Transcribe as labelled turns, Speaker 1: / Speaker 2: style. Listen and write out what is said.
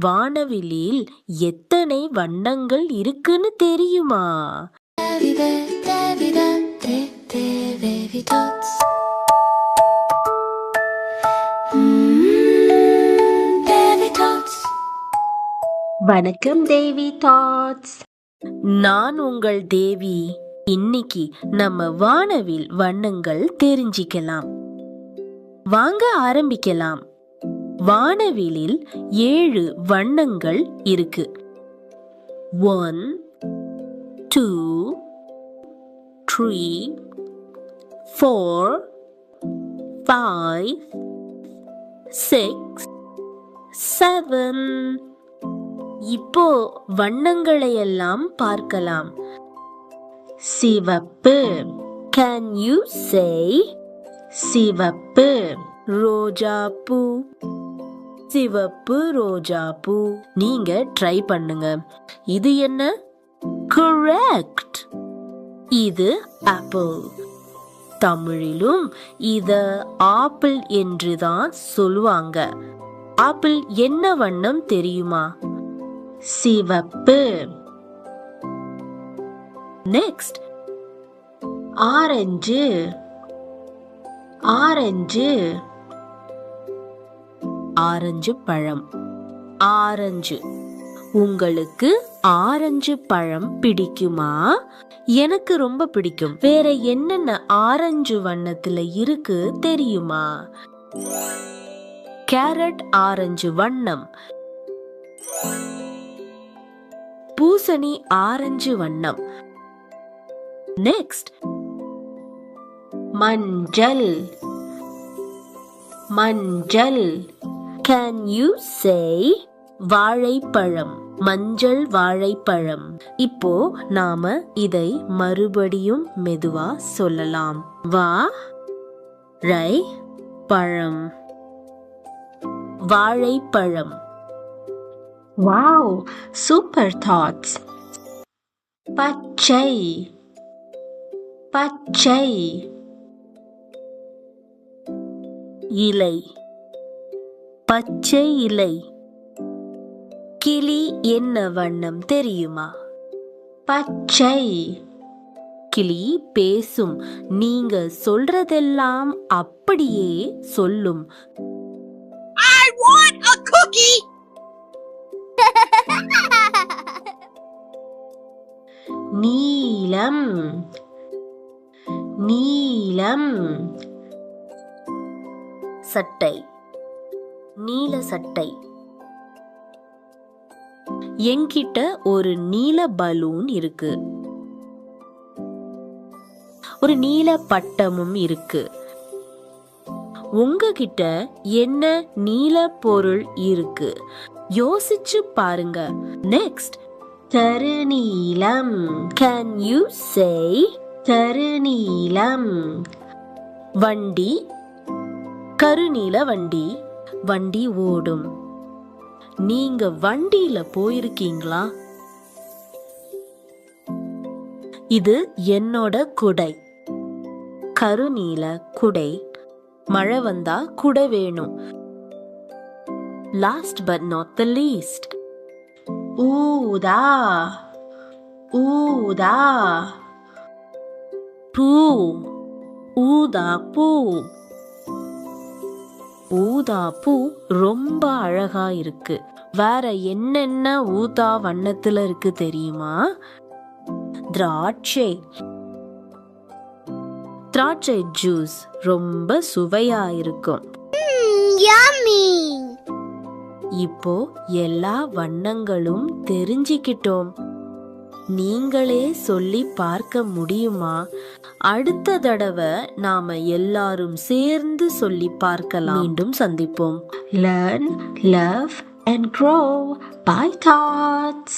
Speaker 1: வானவில்லில் எத்தனை வண்ணங்கள் இருக்குன்னு தெரியுமா?
Speaker 2: வணக்கம் தேவி தாட்ஸ்.
Speaker 1: நான் உங்கள் தேவி. இன்னைக்கு நம்ம வானவில் வண்ணங்கள் தெரிஞ்சிக்கலாம். வாங்க ஆரம்பிக்கலாம். வானவிலில் 7 வண்ணங்கள் இருக்கு. 1 2 3 4 5 6 7. இப்போ வண்ணங்களை எல்லாம் பார்க்கலாம்.
Speaker 2: சிவப்பு.
Speaker 1: Can you say?
Speaker 2: சிவப்பு.
Speaker 1: ரோஜாப்பூ. சிவப்பு ரோஜாப்பூ. நீங்க ட்ரை பண்ணுங்க. இது என்ன? கரெக்ட். இது ஆப்பிள். தமிழிலும் இத ஆப்பிள் என்றுதான் சொல்லுவாங்க. ஆப்பிள் என்ன வண்ணம் தெரியுமா?
Speaker 2: சிவப்பு.
Speaker 1: Next,
Speaker 2: orange. ஆரஞ்சு.
Speaker 1: ஆரஞ்சு பழம். ஆரஞ்சு. உங்களுக்கு ஆரஞ்சு பழம் பிடிக்குமா? எனக்கு ரொம்ப பிடிக்கும். வேற என்னென்ன ஆரஞ்சு வண்ணத்துல இருக்கு தெரியுமா? கேரட் ஆரஞ்சு வண்ணம். பூசணி ஆரஞ்சு வண்ணம். நெக்ஸ்ட்,
Speaker 2: மஞ்சள். மஞ்சள்.
Speaker 1: Can you say? வாழைப்பழம். மஞ்சள் வாழைப்பழம். இப்போ நாம இதை மறுபடியும் மெதுவா சொல்லலாம். பழம். வாழைப்பழம்.
Speaker 2: Wow, super thoughts. பச்சை. பச்சை.
Speaker 1: இலை. பச்சை இலை. கிளி என்ன வண்ணம் தெரியுமா?
Speaker 2: பச்சை.
Speaker 1: கிளி பேசும். நீங்க சொல்றதெல்லாம் அப்படியே சொல்லும்.
Speaker 3: I want a cookie.
Speaker 2: நீலம். நீலம்.
Speaker 1: சட்டை. நீல சட்டை. என்கிட்ட ஒரு நீல பலூன் இருக்கு. ஒரு நீல பட்டமும் இருக்கு. உங்ககிட்ட என்ன நீல பொருள் இருக்கு? யோசிச்சு பாருங்க. நெக்ஸ்ட்,
Speaker 2: கருநீலம்.
Speaker 1: Can you say?
Speaker 2: கருநீலம்.
Speaker 1: வண்டி. கருநீல வண்டி. வண்டி ஓடும். நீங்க வண்டியில போயிருக்கீங்களா? இது என்னோட குடை. கருநீல குடை. மழை வந்தா குடை வேணும். Last but not the least,
Speaker 2: ஊதா. ஊதா.
Speaker 1: பூ. ஊதா பூ. ஊதா பூ ரொம்ப அழகா இருக்கு. வேற என்னென்ன ஊதா வண்ணத்துல இருக்கு தெரியுமா? திராட்சை. திராட்சை ஜூஸ் ரொம்ப சுவையா இருக்கும்.
Speaker 3: Yummy.
Speaker 1: இப்போ எல்லா வண்ணங்களும் தெரிஞ்சுக்கிட்டோம். நீங்களே சொல்லி பார்க்க முடியுமா? அடுத்த தடவை நாம எல்லாரும் சேர்ந்து சொல்லி பார்க்கலாம். மீண்டும் சந்திப்போம்.
Speaker 2: Learn, love and grow. Bye thoughts.